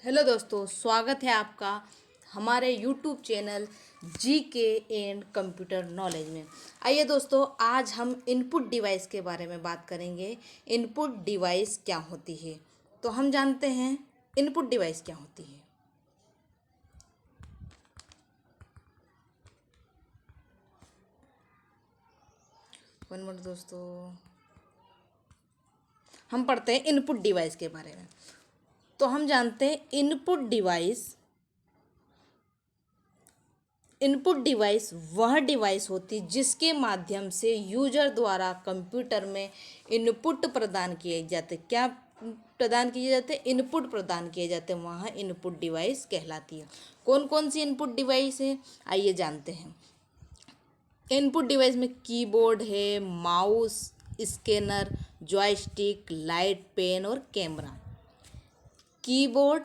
Hello दोस्तों, स्वागत है आपका हमारे यूट्यूब चैनल जी के एंड कंप्यूटर नॉलेज में। आइए दोस्तों, आज हम इनपुट डिवाइस के बारे में बात करेंगे। इनपुट डिवाइस क्या होती है, तो हम जानते हैं इनपुट डिवाइस क्या होती है। वन मिनट दोस्तों, हम पढ़ते हैं इनपुट डिवाइस के बारे में। तो हम जानते हैं इनपुट डिवाइस वह डिवाइस होती जिसके माध्यम से यूजर द्वारा कंप्यूटर में इनपुट प्रदान किए जाते। क्या प्रदान किए जाते? इनपुट प्रदान किए जाते, वह इनपुट डिवाइस कहलाती है। कौन कौन सी इनपुट डिवाइस है, आइए जानते हैं। इनपुट डिवाइस में कीबोर्ड है, mouse, scanner, joystick, light, pen और camera. Keyboard,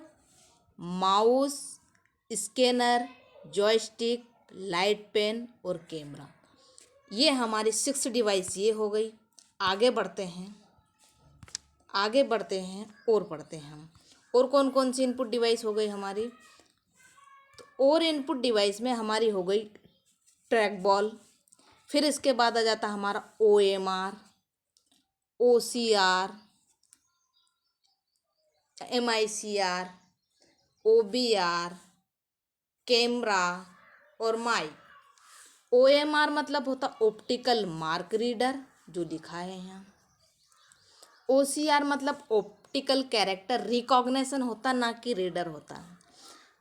mouse, scanner, joystick, light, pen और कैमरा, ये हमारी 6 डिवाइस ये हो गई। आगे बढ़ते हैं और पढ़ते हैं हम। और कौन कौन सी इनपुट डिवाइस हो गई हमारी? तो और इनपुट डिवाइस में हमारी हो गई ट्रैक बॉल। फिर इसके बाद आ जाता हमारा OMR, OCR, MICR, OBR, camera और माइक। OMR मतलब होता ऑप्टिकल मार्क रीडर, जो लिखा है यहाँ। OCR मतलब ऑप्टिकल कैरेक्टर रिकॉग्निशन होता, ना कि रीडर होता है।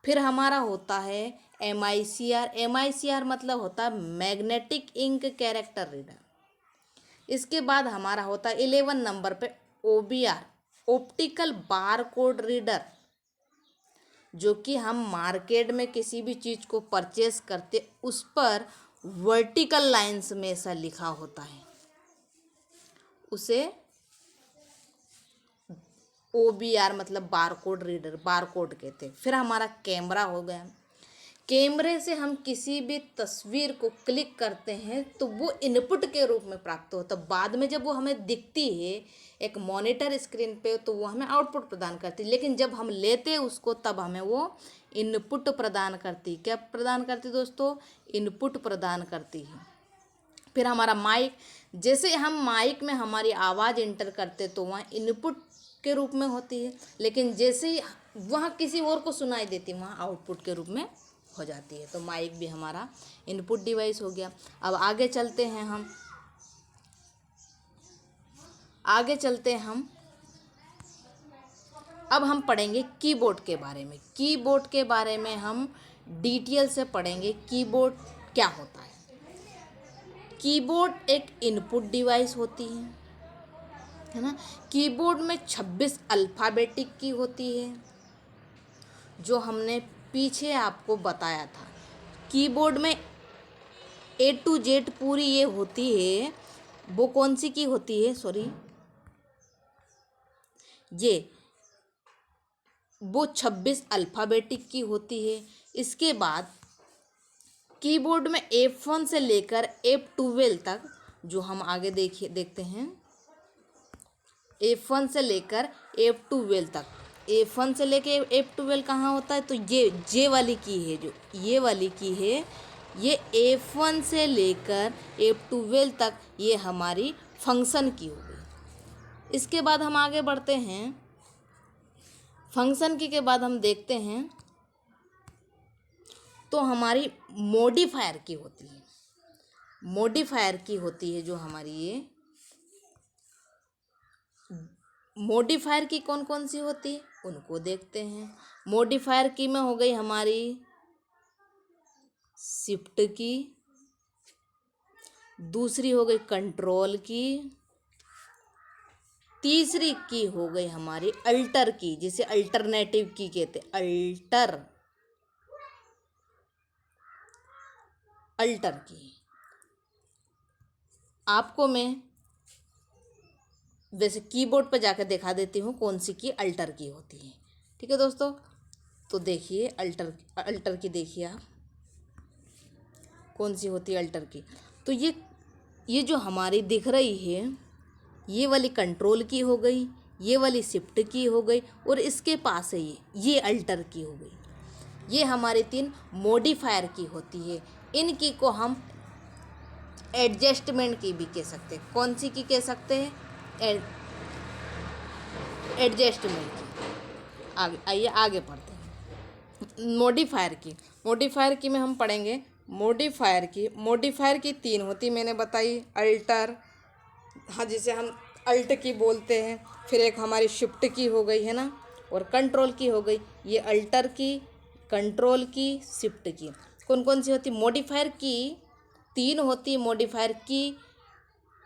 फिर हमारा होता है MICR मतलब होता मैग्नेटिक इंक कैरेक्टर रीडर। इसके बाद हमारा होता 11 नंबर पे OBR, optical bar code reader, जो कि हम मार्केट में किसी भी चीज़ को परचेस करते उस पर वर्टिकल लाइंस में ऐसा लिखा होता है, उसे OBR मतलब बारकोड रीडर, बारकोड कहते हैं। फिर हमारा कैमरा हो गया। कैमरे से हम किसी भी तस्वीर को क्लिक करते हैं तो वो इनपुट के रूप में प्राप्त होता है। बाद में जब वो हमें दिखती है एक मॉनिटर स्क्रीन पे, तो वो हमें आउटपुट प्रदान करती है। लेकिन जब हम लेते हैं उसको, तब हमें वो इनपुट प्रदान करती। क्या प्रदान करती दोस्तों? इनपुट प्रदान करती है। फिर हमारा माइक, जैसे हम माइक में हमारी आवाज़ इंटर करते तो वहाँ इनपुट के रूप में होती है, लेकिन जैसे ही वहाँ किसी और को सुनाई देती, वहाँ आउटपुट के रूप में हो जाती है। तो माइक भी हमारा इनपुट डिवाइस हो गया। अब आगे चलते हैं हम। अब हम पढ़ेंगे कीबोर्ड के बारे में। कीबोर्ड के बारे में हम डिटेल से पढ़ेंगे, कीबोर्ड क्या होता है। कीबोर्ड एक इनपुट डिवाइस होती है ना। कीबोर्ड में 26 अल्फ़ाबेटिक की होती है, जो हमने पीछे आपको बताया था। कीबोर्ड में A to Z पूरी ये होती है। वो कौन सी की होती है? वो 26 अल्फ़ाबेटिक की होती है। इसके बाद कीबोर्ड में F1 से लेकर F12 तक, जो हम आगे देखते हैं, F1 से लेकर F12 तक। F1 से लेकर F12 कहाँ होता है? तो ये वाली की है, जो ये वाली की है, ये F1 से लेकर F12 तक ये हमारी फंक्शन की हो गई। इसके बाद हम आगे बढ़ते हैं। फंक्शन की के बाद हम देखते हैं तो हमारी मॉडिफायर की होती है। मॉडिफायर की होती है जो हमारी ये मॉडिफायर की कौन कौन सी होती है, उनको देखते हैं। मॉडिफायर की में हो गई हमारी शिफ्ट की, दूसरी हो गई कंट्रोल की, तीसरी की हो गई हमारी अल्टर की, जिसे अल्टरनेटिव की कहते हैं। अल्टर की आपको मैं वैसे कीबोर्ड पर जाकर दिखा देती हूँ कौन सी की अल्टर की होती है। ठीक है दोस्तों, तो देखिए अल्टर की देखिए आप कौन सी होती है अल्टर की। तो ये जो हमारी दिख रही है, ये वाली कंट्रोल की हो गई, ये वाली शिफ्ट की हो गई, और इसके पास है ये अल्टर की हो गई। ये हमारी 3 मॉडिफायर की होती है। इनकी को हम एडजस्टमेंट की भी कह सकते हैं। कौन सी की कह सकते हैं? एडजस्टमेंट की। आगे आइए आगे पढ़ते हैं। मॉडिफायर की में हम पढ़ेंगे मॉडिफायर की 3 होती, मैंने बताई। अल्टर, हाँ, जिसे हम अल्ट की बोलते हैं। फिर एक हमारी शिफ्ट की हो गई है ना, और कंट्रोल की हो गई। ये अल्टर की, कंट्रोल की, शिफ्ट की कौन कौन सी होती? मॉडिफायर की 3 होती। मॉडिफायर की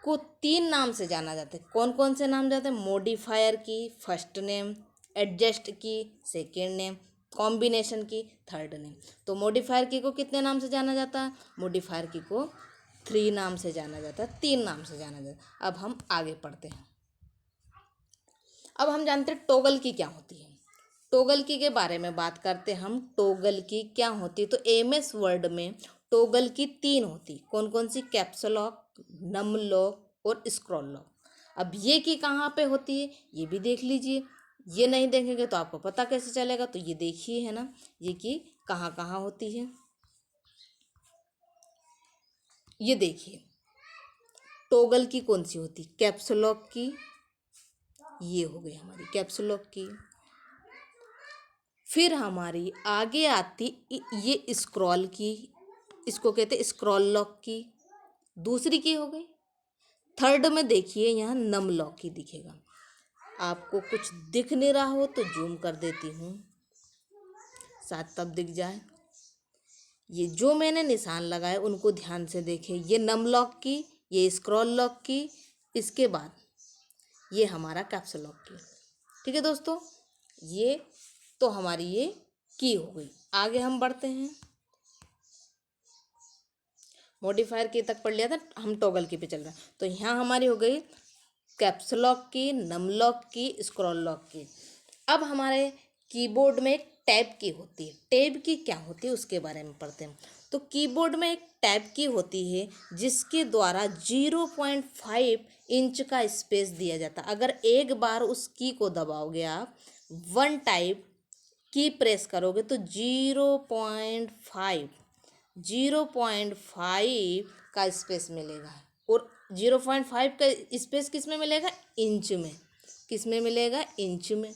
को 3 नाम से जाना जाता है। कौन कौन से नाम जाते हैं? मॉडिफायर की फर्स्ट नेम, एडजस्ट की सेकेंड नेम, कॉम्बिनेशन की थर्ड नेम। तो मॉडिफायर की को कितने नाम से जाना जाता है? मॉडिफायर की को 3 नाम से जाना जाता है, 3 नाम से जाना जाता है। अब हम आगे पढ़ते हैं। अब हम जानते हैं टॉगल की क्या होती है। टॉगल की के बारे में बात करते हैं हम। टॉगल की क्या होती? तो एमएस वर्ड में टॉगल की 3 होती। कौन कौन सी? कैप्स लॉक, नम लॉक और स्क्रॉल लॉक। अब ये की कहाँ पे होती है ये भी देख लीजिए। ये नहीं देखेंगे तो आपको पता कैसे चलेगा? तो ये देखिए है ना, ये की कहाँ कहाँ होती है। ये देखिए, टॉगल की कौन सी होती? कैप्स लॉक की। ये हो गई हमारी कैप्स लॉक की। फिर हमारी आगे आती ये स्क्रॉल की, इसको कहते हैं स्क्रॉल लॉक की, दूसरी की हो गई। थर्ड में देखिए यहाँ नम लॉक की दिखेगा। आपको कुछ दिख नहीं रहा हो तो जूम कर देती हूँ, शायद तब दिख जाए। ये जो मैंने निशान लगाए उनको ध्यान से देखें। ये नम लॉक की, ये स्क्रॉल लॉक की, इसके बाद ये हमारा कैप्स लॉक की। ठीक है दोस्तों, ये तो हमारी ये की हो गई। आगे हम बढ़ते हैं। मॉडिफायर की तक पढ़ लिया था, हम टॉगल की पे चल रहे हैं। तो यहाँ हमारी हो गई कैप्स लॉक की, नम लॉक की, स्क्रॉल लॉक की। अब हमारे कीबोर्ड में एक टैब की होती है। टैब की क्या होती है उसके बारे में पढ़ते हैं। तो कीबोर्ड में एक टैब की होती है जिसके द्वारा 0.5 इंच का स्पेस दिया जाता है। अगर एक बार उस की को दबाओगे आप, 1 टाइप की प्रेस करोगे तो 0.5 का स्पेस मिलेगा। और 0.5 का स्पेस किस में मिलेगा? इंच में। किस में मिलेगा? इंच में।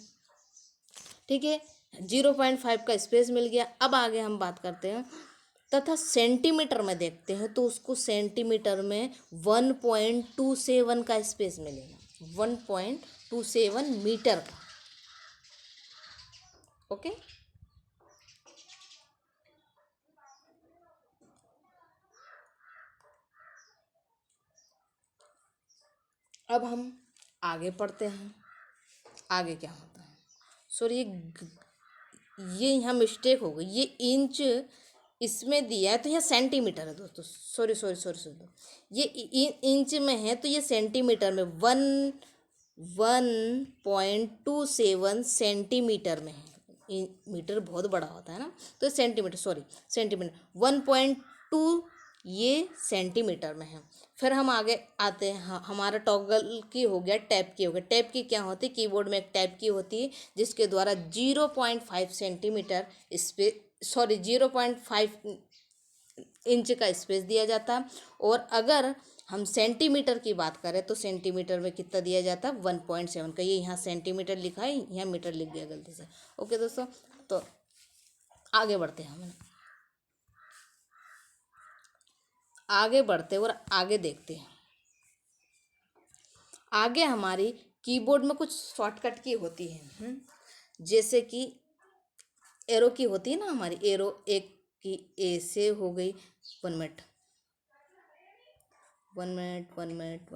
ठीक है, 0.5 का स्पेस मिल गया। अब आगे हम बात करते हैं तथा सेंटीमीटर में देखते हैं तो उसको सेंटीमीटर में 1.27 का स्पेस मिलेगा, 1.27 मीटर का। ओके, अब हम आगे पढ़ते हैं। आगे क्या होता है? सॉरी, ये यहाँ मिस्टेक हो गई। ये इंच इसमें दिया है तो यह सेंटीमीटर है दोस्तों। सॉरी सॉरी सॉरी सॉरी, ये इंच में है तो ये सेंटीमीटर में 1.27 सेंटीमीटर में है। मीटर बहुत बड़ा होता है ना, तो सेंटीमीटर, सॉरी सेंटीमीटर 1.2 ये सेंटीमीटर में है। फिर हम आगे आते हैं। हमारा टॉगल की हो गया, टैब की हो गया। टैब की क्या होती है? कीबोर्ड में एक टैब की होती है जिसके द्वारा 0.5 सेंटीमीटर स्पेस, सॉरी 0.5 इंच का स्पेस दिया जाता है। और अगर हम सेंटीमीटर की बात करें तो सेंटीमीटर में कितना दिया जाता है? 1.7 का। ये यहाँ सेंटीमीटर लिखा है, यहाँ मीटर लिख गया गलती से। ओके दोस्तों, तो आगे बढ़ते हैं। हम आगे बढ़ते हैं और आगे देखते हैं। आगे हमारी कीबोर्ड में कुछ शॉर्टकट की होती है, जैसे कि एरो की होती है ना हमारी। एरो एक की ए से हो गई। 1 मिनट 1 मिनट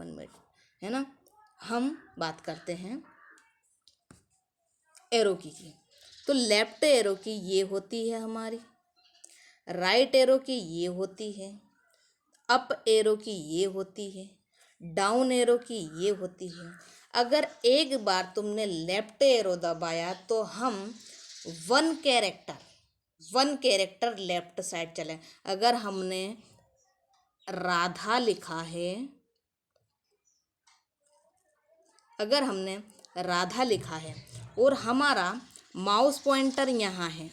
है ना। हम बात करते हैं एरो की। तो लेफ्ट एरो की ये होती है हमारी, राइट एरो की ये होती है, अप एरो की ये होती है, डाउन एरो की ये होती है। अगर एक बार तुमने लेफ्ट एरो दबाया तो हम 1 कैरेक्टर लेफ्ट साइड चले। अगर हमने राधा लिखा है, अगर हमने राधा लिखा है और हमारा माउस पॉइंटर यहाँ है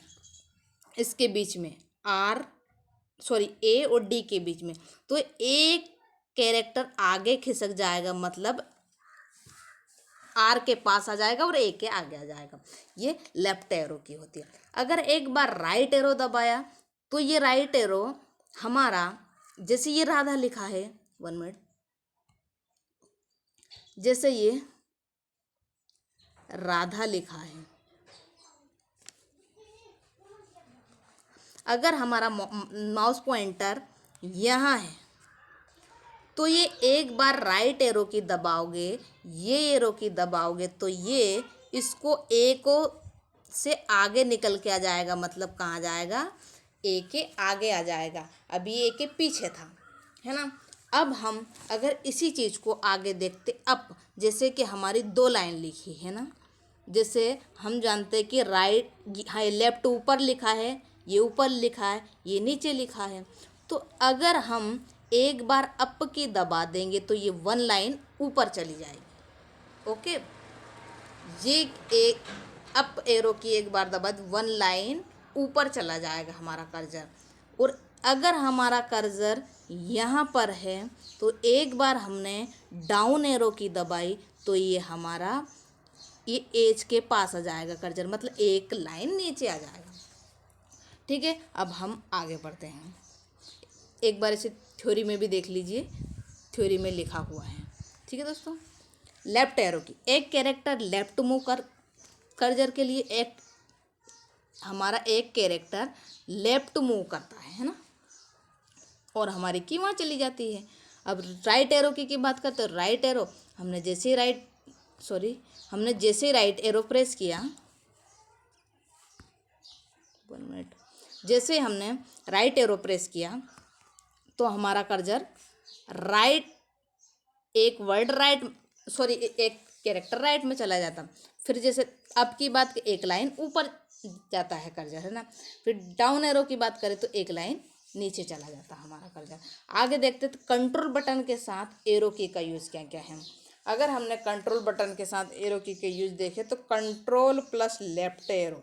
इसके बीच में ए और डी के बीच में, तो एक कैरेक्टर आगे खिसक जाएगा, मतलब आर के पास आ जाएगा और ए के आगे आ जाएगा। ये लेफ्ट एरो की होती है। अगर एक बार राइट एरो दबाया तो ये राइट एरो हमारा, जैसे ये राधा लिखा है, 1 मिनट, जैसे ये राधा लिखा है, अगर हमारा माउस पॉइंटर यहाँ है तो ये एक बार राइट एरो की दबाओगे, ये एरो की दबाओगे तो ये इसको ए को से आगे निकल के आ जाएगा, मतलब कहाँ जाएगा, ए के आगे आ जाएगा। अभी ए के पीछे था, है ना। अब हम अगर इसी चीज़ को आगे देखते, अब जैसे कि हमारी 2 लाइन लिखी है ना, जैसे हम जानते हैं कि राइट, हाँ, लेफ्ट ऊपर लिखा है, ये ऊपर लिखा है, ये नीचे लिखा है, तो अगर हम एक बार अप की दबा देंगे तो ये 1 लाइन ऊपर चली जाएगी। ओके, ये एक अप एरो की एक बार दबा 1 लाइन ऊपर चला जाएगा हमारा कर्सर। और अगर हमारा कर्सर यहाँ पर है तो एक बार हमने डाउन एरो की दबाई तो ये हमारा ये एज के पास आ जाएगा कर्सर, मतलब एक लाइन नीचे आ जाएगा। ठीक है, अब हम आगे बढ़ते हैं। एक बार इसे थ्योरी में भी देख लीजिए, थ्योरी में लिखा हुआ है। ठीक है दोस्तों, लेफ्ट एरो की एक कैरेक्टर लेफ्ट मूव कर्सर के लिए हमारा एक कैरेक्टर लेफ्ट मूव करता है ना, और हमारी की वहाँ चली जाती है। अब राइट एरो की बात करते हैं। राइट एरो हमने जैसे ही राइट एरो प्रेस किया, 1 मिनट, जैसे हमने राइट एरो प्रेस किया तो हमारा कर्सर एक कैरेक्टर राइट में चला जाता। फिर जैसे अब की बात, एक लाइन ऊपर जाता है कर्सर, है ना। फिर डाउन एरो की बात करें तो एक लाइन नीचे चला जाता हमारा कर्सर। आगे देखते तो कंट्रोल बटन के साथ एरो की का यूज़ क्या क्या है। अगर हमने कंट्रोल बटन के साथ एरो की के यूज़ देखे तो कंट्रोल प्लस लेफ्ट एरो,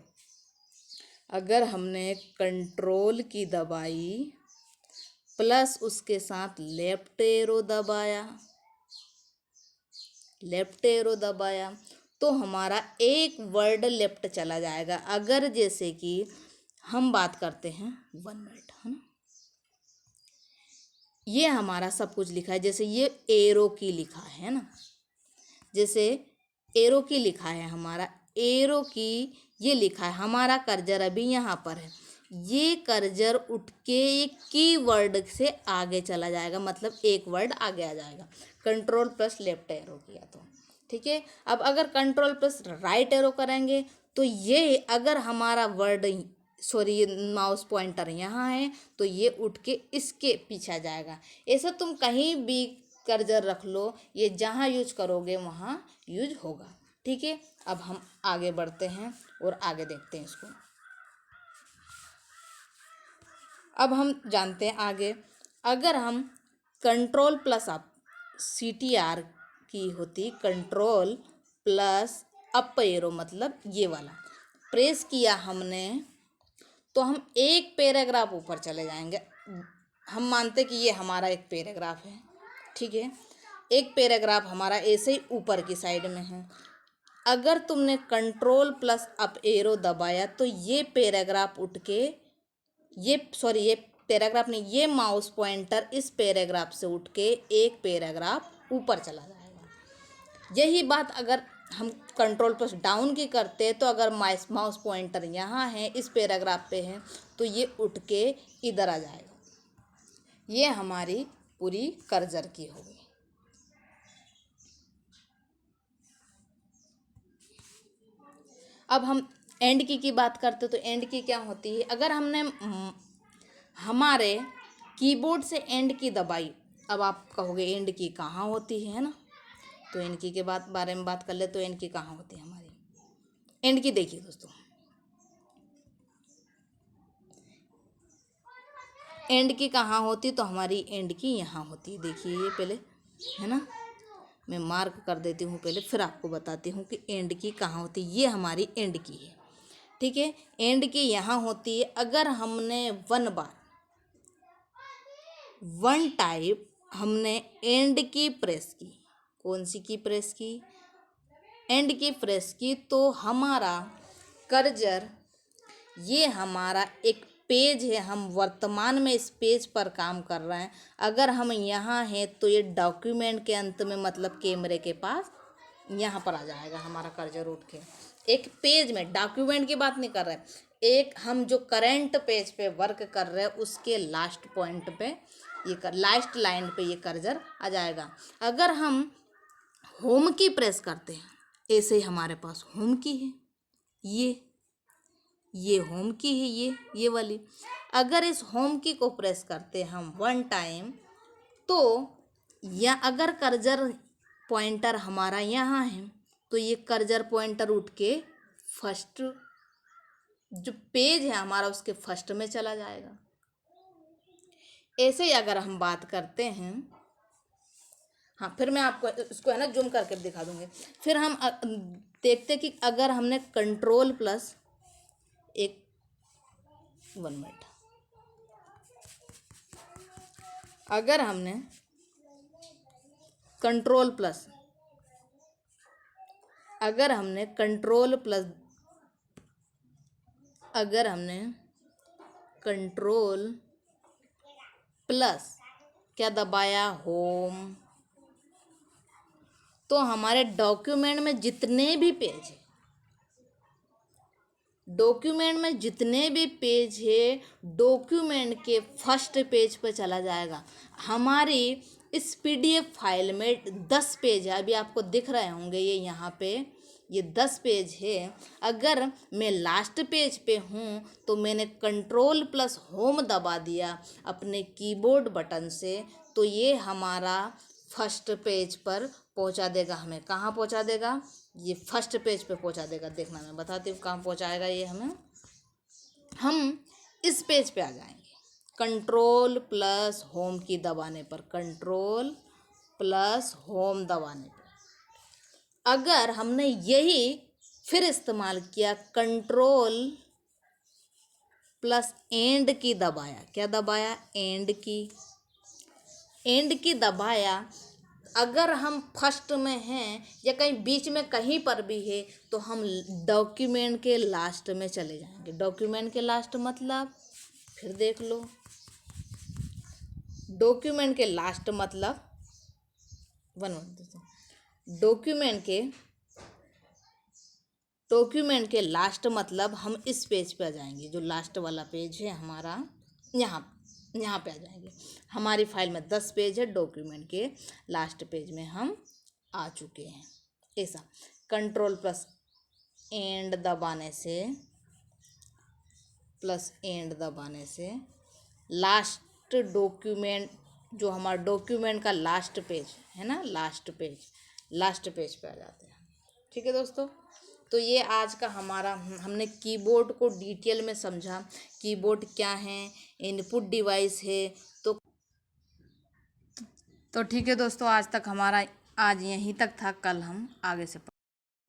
अगर हमने कंट्रोल की दबाई प्लस उसके साथ लेफ्ट एरो दबाया तो हमारा एक वर्ड लेफ्ट चला जाएगा। अगर जैसे कि हम बात करते हैं, 1 मिनट, है ना, ये हमारा सब कुछ लिखा है, जैसे ये एरो की लिखा है ना, जैसे एरो की लिखा है, हमारा एरो की ये लिखा है, हमारा कर्सर अभी यहाँ पर है, ये कर्सर उठ के एक कीवर्ड से आगे चला जाएगा, मतलब एक वर्ड आगे आ जाएगा। कंट्रोल प्लस लेफ्ट एरो किया तो ठीक है। अब अगर कंट्रोल प्लस राइट एरो करेंगे तो ये अगर हमारा माउस पॉइंटर यहाँ है तो ये उठ के इसके पीछे आ जाएगा। ऐसा तुम कहीं भी कर्सर रख लो, ये जहाँ यूज करोगे वहाँ यूज होगा। ठीक है, अब हम आगे बढ़ते हैं और आगे देखते हैं इसको। अब हम जानते हैं आगे, अगर हम कंट्रोल प्लस अप, CTR की होती कंट्रोल प्लस अप एरो, मतलब ये वाला प्रेस किया हमने तो हम एक पैराग्राफ ऊपर चले जाएंगे। हम मानते कि ये हमारा एक पैराग्राफ है, ठीक है, एक पैराग्राफ हमारा ऐसे ही ऊपर की साइड में है। अगर तुमने कंट्रोल प्लस अप एरो दबाया तो ये पैराग्राफ उठ के ये पैराग्राफ नहीं, ये माउस पॉइंटर इस पैराग्राफ से उठ के एक पैराग्राफ ऊपर चला जाएगा। यही बात अगर हम कंट्रोल प्लस डाउन की करते हैं तो अगर माउस पॉइंटर यहाँ है, इस पैराग्राफ पे है, तो ये उठ के इधर आ जाएगा। ये हमारी पूरी कर्सर की होगी। अब हम एंड की बात करते तो एंड की क्या होती है। अगर हमने हमारे कीबोर्ड से एंड की दबाई, अब आप कहोगे एंड की कहाँ होती है ना, तो एंड की के बारे में बात कर ले तो एंड की कहाँ होती है हमारी। एंड की देखिए दोस्तों, एंड की कहाँ होती तो हमारी एंड की यहाँ होती है। देखिए ये पहले, है ना, मैं मार्क कर देती हूँ पहले, फिर आपको बताती हूँ कि एंड की कहाँ होती है। ये हमारी एंड की है, ठीक है। एंड की यहाँ होती है, अगर हमने वन टाइप हमने एंड की प्रेस की, कौन सी की प्रेस की, एंड की प्रेस की, तो हमारा कर्सर, ये हमारा एक पेज है, हम वर्तमान में इस पेज पर काम कर रहे हैं। अगर हम यहाँ हैं तो ये डॉक्यूमेंट के अंत में, मतलब कैमरे के पास यहाँ पर आ जाएगा हमारा कर्सर उठ के। एक पेज में, डॉक्यूमेंट की बात नहीं कर रहे, एक हम जो करंट पेज पे वर्क कर रहे हैं उसके लास्ट पॉइंट पे, ये लास्ट लाइन पे ये कर्सर आ जाएगा। अगर हम होम की प्रेस करते हैं, ऐसे ही हमारे पास होम की है, ये होम की है, ये वाली। अगर इस होम की को प्रेस करते हैं हम वन टाइम, तो या अगर कर्सर पॉइंटर हमारा यहाँ है तो ये कर्सर पॉइंटर उठ के फर्स्ट जो पेज है हमारा उसके फर्स्ट में चला जाएगा। ऐसे ही अगर हम बात करते हैं, हाँ फिर मैं आपको इसको है ना जूम करके दिखा दूंगी। फिर हम देखते हैं कि अगर हमने कंट्रोल प्लस एक 1 मिनट, अगर हमने कंट्रोल प्लस अगर हमने कंट्रोल प्लस क्या दबाया, होम, तो हमारे डॉक्यूमेंट में जितने भी पेज है, डॉक्यूमेंट के फर्स्ट पेज पर चला जाएगा। हमारी इस पीडीएफ फाइल में 10 पेज है, अभी आपको दिख रहे होंगे ये यहाँ पे, ये 10 पेज है। अगर मैं लास्ट पेज पे हूँ तो मैंने कंट्रोल प्लस होम दबा दिया अपने कीबोर्ड बटन से, तो ये हमारा फर्स्ट पेज पर पहुँचा देगा। हमें कहाँ पहुँचा देगा, ये फर्स्ट पेज पे पहुँचा देगा। देखना मैं बताती हूँ कहाँ पहुँचाएगा ये हमें। हम इस पेज पे आ जाएंगे कंट्रोल प्लस होम की दबाने पर, कंट्रोल प्लस होम दबाने पर। अगर हमने यही फिर इस्तेमाल किया, कंट्रोल प्लस एंड की दबाया, क्या दबाया, एंड की दबाया, अगर हम फर्स्ट में हैं या कहीं बीच में कहीं पर भी है तो हम डॉक्यूमेंट के लास्ट में चले जाएंगे। डॉक्यूमेंट के लास्ट मतलब, फिर देख लो, डॉक्यूमेंट के लास्ट मतलब डॉक्यूमेंट के लास्ट मतलब हम इस पेज पे आ जाएंगे, जो लास्ट वाला पेज है हमारा, यहाँ पे आ जाएंगे। हमारी फाइल में 10 पेज है, डॉक्यूमेंट के लास्ट पेज में हम आ चुके हैं। ऐसा कंट्रोल प्लस एंड दबाने से लास्ट डॉक्यूमेंट, जो हमारा डॉक्यूमेंट का लास्ट पेज है ना, लास्ट पेज पे आ जाते हैं। ठीक है दोस्तों, तो ये आज का हमारा, हमने कीबोर्ड को डिटेल में समझा, कीबोर्ड क्या है, इनपुट डिवाइस है। तो ठीक है दोस्तों, आज यहीं तक था, कल हम आगे से